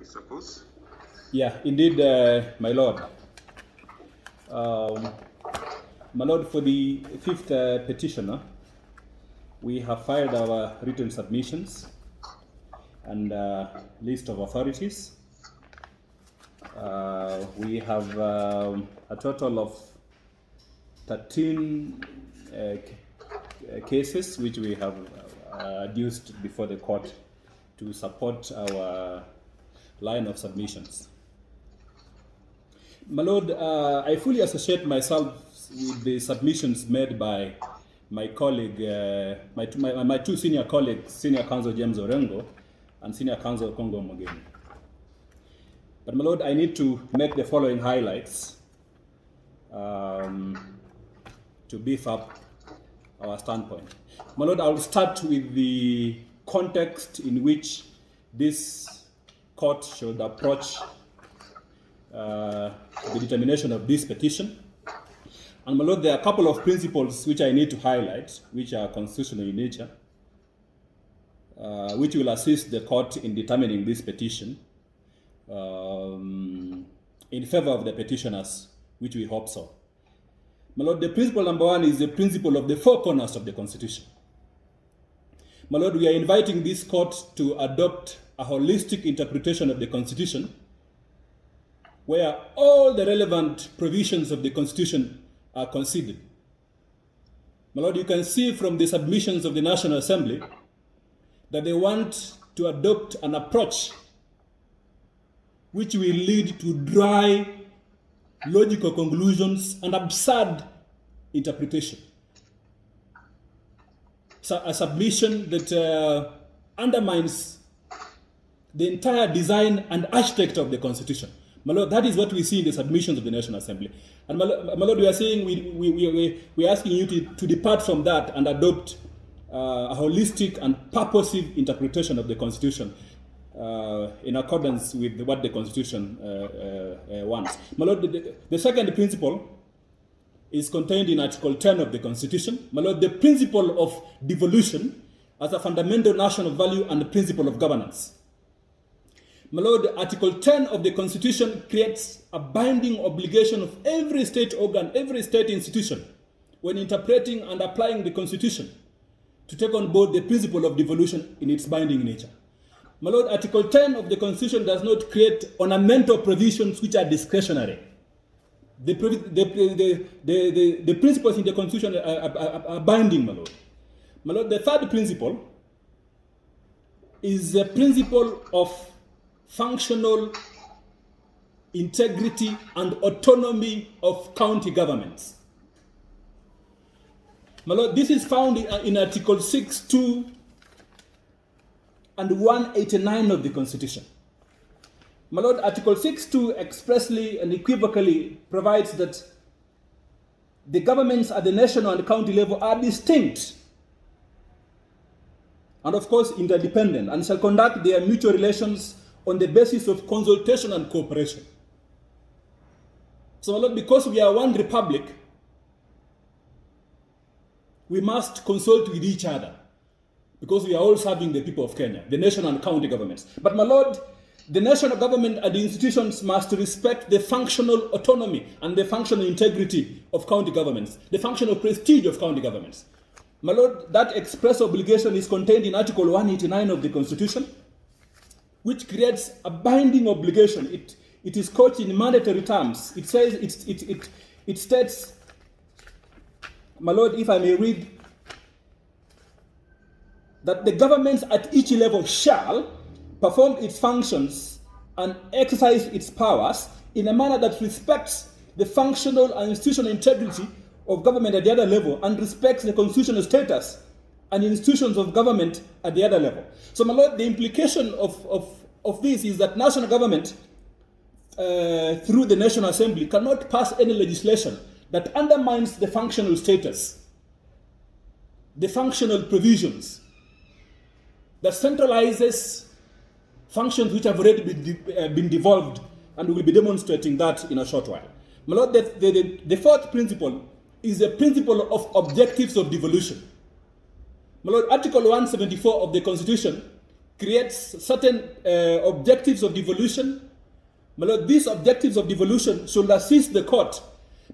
I suppose. Yeah, indeed, my lord. My lord, for the fifth petitioner, we have filed our written submissions and list of authorities. We have a total of 13 cases which we have adduced before the court to support our line of submissions. My lord, I fully associate myself with the submissions made by my colleague, my two senior colleagues, Senior Counsel James Orengo and Senior Counsel Kongo Mogeni. But my lord, I need to make the following highlights to beef up our standpoint. My lord, I'll start with the context in which this court should approach the determination of this petition. And my lord, there are a couple of principles which I need to highlight, which are constitutional in nature, which will assist the court in determining this petition in favor of the petitioners, which we hope so. My lord, the principle number one is the principle of the four corners of the Constitution. My lord, we are inviting this court to adopt a holistic interpretation of the Constitution where all the relevant provisions of the Constitution are considered. My lord, you can see from the submissions of the National Assembly that they want to adopt an approach which will lead to dry, logical conclusions and absurd interpretation. So a submission that undermines the entire design and architecture of the Constitution. My lord, that is what we see in the submissions of the National Assembly. And my lord, we are saying we are asking you to depart from that and adopt a holistic and purposive interpretation of the Constitution in accordance with what the Constitution wants. My lord, the second principle is contained in Article 10 of the Constitution. My lord, the principle of devolution as a fundamental national value and the principle of governance. My lord, Article 10 of the Constitution creates a binding obligation of every state organ, every state institution, when interpreting and applying the Constitution, to take on board the principle of devolution in its binding nature. My lord, Article 10 of the Constitution does not create ornamental provisions which are discretionary. The principles in the Constitution are binding, my lord. My lord, the third principle is the principle of functional integrity and autonomy of county governments. My lord, this is found in Article 6(2) and 189 of the Constitution. My lord, Article 6(2) expressly and equivocally provides that the governments at the national and county level are distinct and of course interdependent and shall conduct their mutual relations on the basis of consultation and cooperation. So my lord, because we are one republic, we must consult with each other because we are all serving the people of Kenya, the national and county governments. But my lord, the national government and the institutions must respect the functional autonomy and the functional integrity of county governments, the functional prestige of county governments. My lord, that express obligation is contained in Article 189 of the Constitution, which creates a binding obligation. It is couched in mandatory terms. It says, it states, my lord, if I may read, that the governments at each level shall perform its functions and exercise its powers in a manner that respects the functional and institutional integrity of government at the other level and respects the constitutional status and institutions of government at the other level. So, my lord, the implication of this is that national government, through the National Assembly, cannot pass any legislation that undermines the functional status, the functional provisions, that centralizes functions which have already been devolved, and we will be demonstrating that in a short while. My lord, the fourth principle is the principle of objectives of devolution. My lord, Article 174 of the Constitution creates certain objectives of devolution. My Lord, these objectives of devolution should assist the court,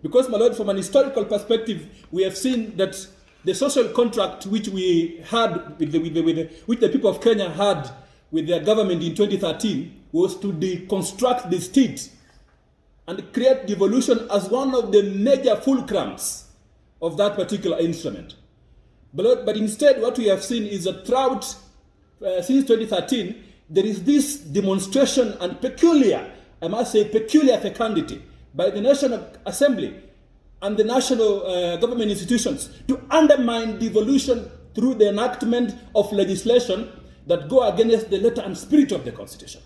because, my Lord, from an historical perspective, we have seen that the social contract which we had which the people of Kenya had with their government in 2013 was to deconstruct the state and create devolution as one of the major fulcrums of that particular instrument. But instead, what we have seen is that throughout, since 2013, there is this demonstration and peculiar fecundity by the National Assembly and the national government institutions to undermine devolution through the enactment of legislation that go against the letter and spirit of the Constitution.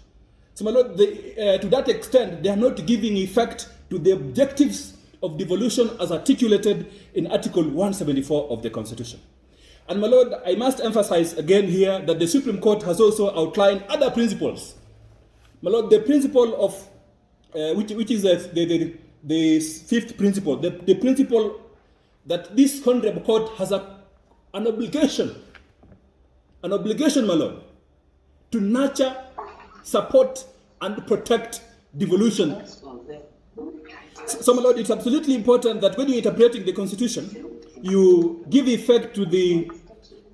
So, my Lord, to that extent, they are not giving effect to the objectives of devolution as articulated in Article 174 of the Constitution. And, my Lord, I must emphasize again here that the Supreme Court has also outlined other principles. My Lord, the principle of, which is the fifth principle, the principle that this Honorable Court has an obligation, my Lord, to nurture, support, and protect devolution. So, my Lord, it's absolutely important that when you're interpreting the Constitution, you give effect to the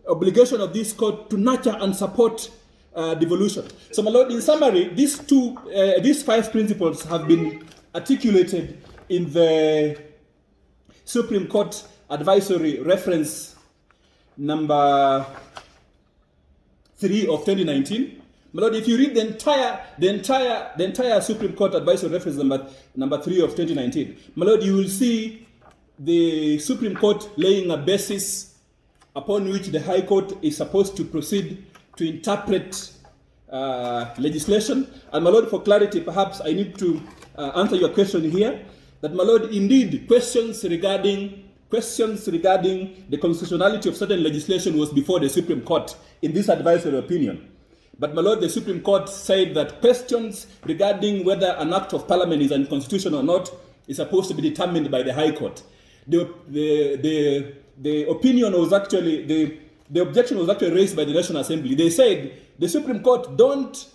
obligation of this court to nurture and support devolution. So, my Lord, in summary, these five principles have been articulated in the Supreme Court Advisory Reference number 3 of 2019. My Lord, if you read the entire Supreme Court Advisory Reference number 3 of 2019, my Lord, you will see the Supreme Court laying a basis upon which the High Court is supposed to proceed to interpret legislation. And, my Lord, for clarity, perhaps I need to answer your question here, that, my Lord, indeed, questions regarding the constitutionality of certain legislation was before the Supreme Court in this advisory opinion. But, my Lord, the Supreme Court said that questions regarding whether an act of parliament is unconstitutional or not is supposed to be determined by the High Court. The opinion was actually, the objection was actually raised by the National Assembly. They said the Supreme Court don't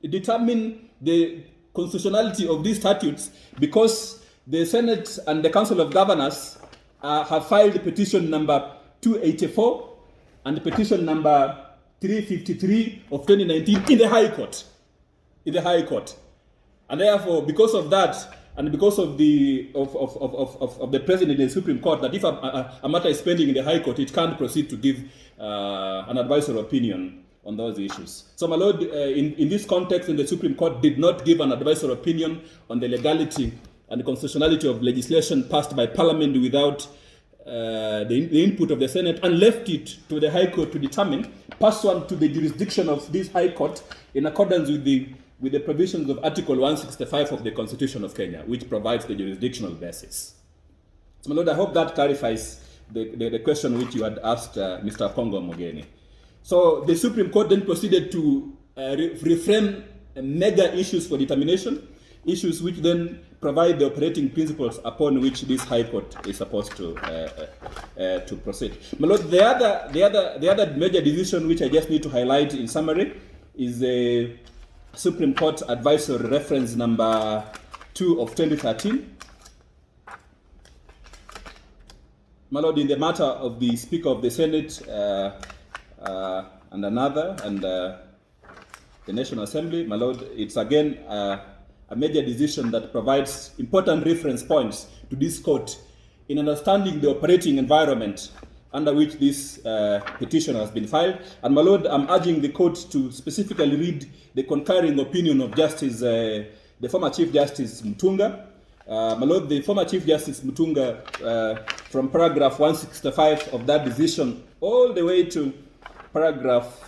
determine the constitutionality of these statutes because the Senate and the Council of Governors have filed petition number 284 and petition number 353 of 2019 in the High Court. And therefore, because of that, and because of the President in the Supreme Court, that if a matter is pending in the High Court, it can't proceed to give an advisory opinion on those issues. So, my Lord, in this context, the Supreme Court did not give an advisory opinion on the legality and the constitutionality of legislation passed by Parliament without the input of the Senate, and left it to the High Court to determine, pursuant to the jurisdiction of this High Court, in accordance with the provisions of Article 165 of the Constitution of Kenya, which provides the jurisdictional basis. So, my Lord, I hope that clarifies the question which you had asked Mr. Kongo Mogeni. So, the Supreme Court then proceeded to reframe mega issues for determination, issues which then provide the operating principles upon which this High Court is supposed to proceed. My Lord, the other major decision which I just need to highlight in summary is the Supreme Court Advisory Reference number 2 of 2013. My Lord, in the matter of the Speaker of the Senate and the National Assembly, my Lord, it's again a major decision that provides important reference points to this court in understanding the operating environment under which this petition has been filed. And, my Lord, I'm urging the court to specifically read the concurring opinion of Justice, the former Chief Justice Mutunga. My Lord, the former Chief Justice Mutunga, from paragraph 165 of that decision all the way to paragraph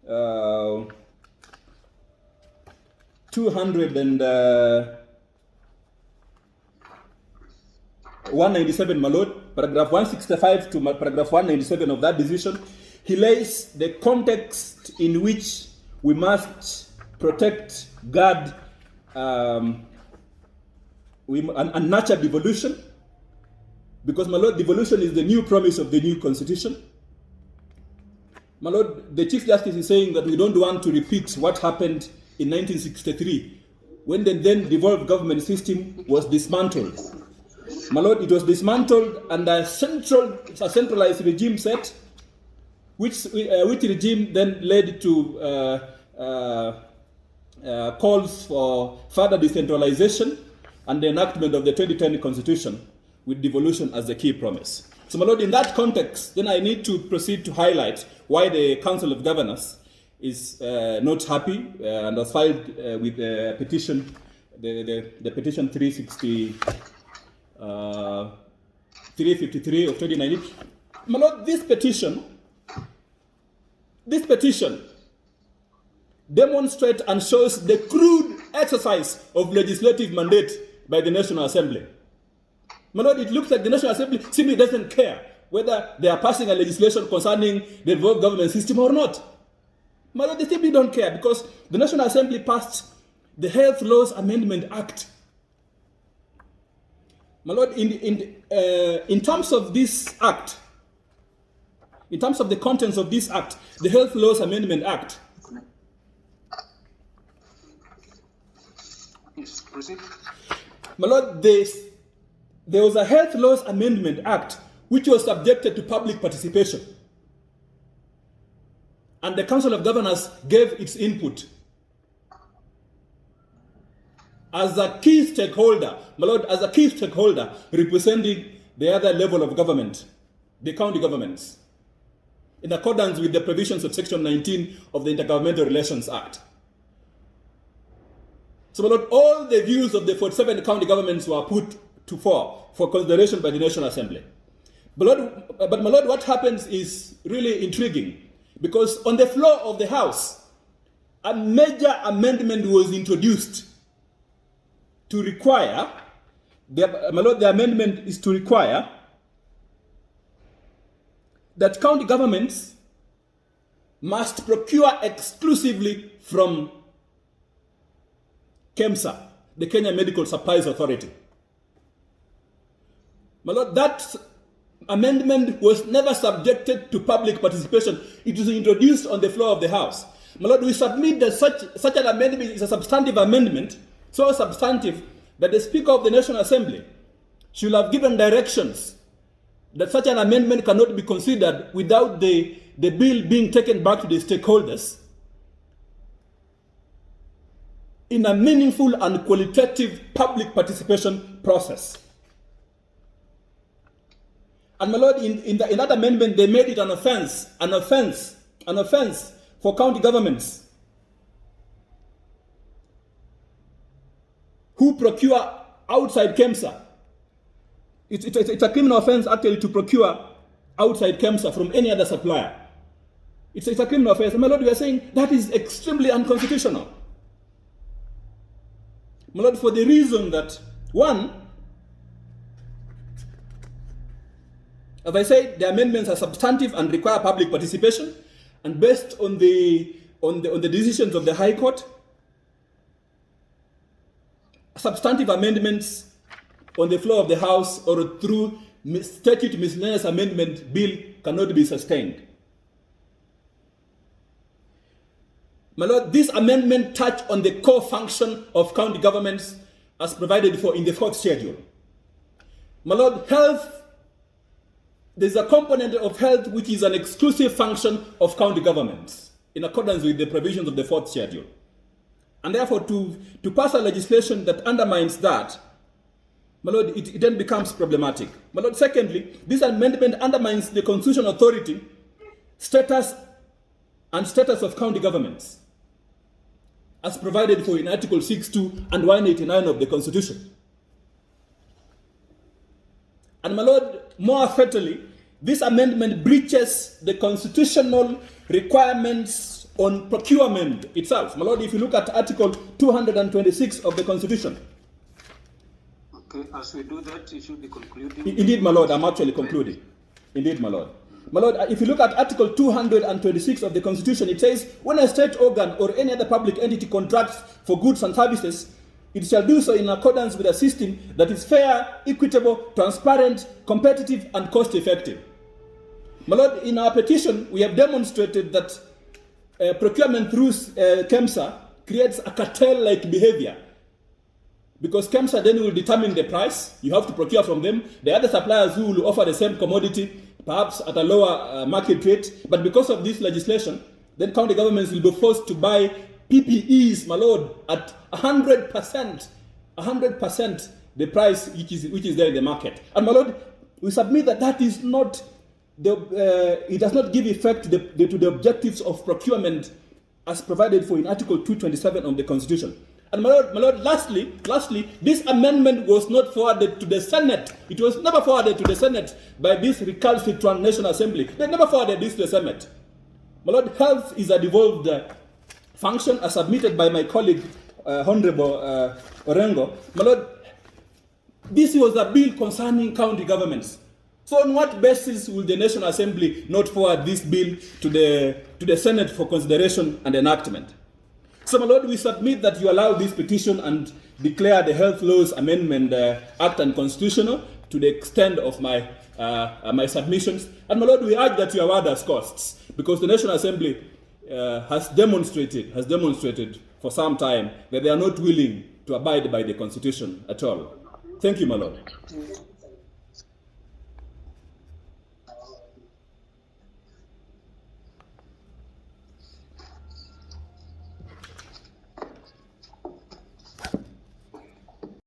197, my Lord, paragraph 165 to paragraph 197 of that decision, he lays the context in which we must protect, guard, and nurture devolution, because, my Lord, devolution is the new promise of the new constitution. My Lord, the Chief Justice is saying that we don't want to repeat what happened in 1963 when the then devolved government system was dismantled. My Lord, it was dismantled and a centralized regime set, which regime then led to calls for further decentralization and the enactment of the 2010 Constitution with devolution as the key promise. So, my Lord, in that context, then I need to proceed to highlight why the Council of Governors is not happy and has filed with a petition, the petition 353 of 2019. My Lord, this petition demonstrates and shows the crude exercise of legislative mandate by the National Assembly. My Lord, it looks like the National Assembly simply doesn't care whether they are passing a legislation concerning the devolved government system or not. My Lord, they simply don't care because the National Assembly passed the Health Laws Amendment Act. My Lord, in terms of this act, in terms of the contents of this act, the Health Laws Amendment Act, yes, proceed. My Lord, there was a Health Laws Amendment Act which was subjected to public participation. And the Council of Governors gave its input. As a key stakeholder, my Lord, as a key stakeholder representing the other level of government, the county governments, in accordance with the provisions of Section 19 of the Intergovernmental Relations Act. So, my Lord, all the views of the 47 county governments were put to for consideration by the National Assembly. But my Lord, what happens is really intriguing because on the floor of the House, a major amendment was introduced to require, my Lord, the amendment is to require that county governments must procure exclusively from KEMSA, the Kenya Medical Supplies Authority. My Lord, that amendment was never subjected to public participation. It was introduced on the floor of the House. My Lord, we submit that such an amendment is a substantive amendment, so substantive that the Speaker of the National Assembly should have given directions that such an amendment cannot be considered without the bill being taken back to the stakeholders in a meaningful and qualitative public participation process. And my Lord, in that amendment, they made it an offense for county governments who procure outside KEMSA. It's a criminal offense actually to procure outside KEMSA from any other supplier. It's a criminal offense. And my Lord, we are saying that is extremely unconstitutional. My Lord, for the reason that, one, as I said, the amendments are substantive and require public participation, and based on the decisions of the High Court, substantive amendments on the floor of the House or through statute miscellaneous amendment bill cannot be sustained. My Lord, this amendment touched on the core function of county governments as provided for in the 4th schedule. My Lord, health, there's a component of health which is an exclusive function of county governments in accordance with the provisions of the 4th schedule. And therefore, to pass a legislation that undermines that, my Lord, it then becomes problematic. My Lord, secondly, this amendment undermines the constitutional authority, status of county governments, as provided for in Article 6.2 and 189 of the Constitution. And my Lord, more fatally, this amendment breaches the constitutional requirements on procurement itself. My Lord, if you look at Article 226 of the Constitution. Okay, as we do that, you should be concluding. Indeed, my Lord, I'm actually concluding. Indeed, my Lord. My Lord, if you look at Article 226 of the Constitution, it says, when a state organ or any other public entity contracts for goods and services, it shall do so in accordance with a system that is fair, equitable, transparent, competitive, and cost-effective. My Lord, in our petition, we have demonstrated that procurement through KEMSA creates a cartel-like behavior. Because KEMSA then will determine the price. You have to procure from them. The other suppliers who will offer the same commodity, perhaps at a lower market rate. But because of this legislation, then county governments will be forced to buy PPEs, my Lord, at 100%, the price which is there in the market. And my Lord, we submit that that is not, it does not give effect to the objectives of procurement as provided for in Article 227 of the Constitution. And my Lord, lastly, this amendment was not forwarded to the Senate. It was never forwarded to the Senate by this recalcitrant National Assembly. They never forwarded this to the Senate. My Lord, health is a devolved function as submitted by my colleague, Honorable Orengo. My Lord, this was a bill concerning county governments. So on what basis will the National Assembly not forward this bill to the Senate for consideration and enactment? So, my Lord, we submit that you allow this petition and declare the Health Laws Amendment Act unconstitutional to the extent of my submissions. And, my Lord, we urge that you award us costs, because the National Assembly has demonstrated for some time that they are not willing to abide by the Constitution at all. Thank you, my Lord.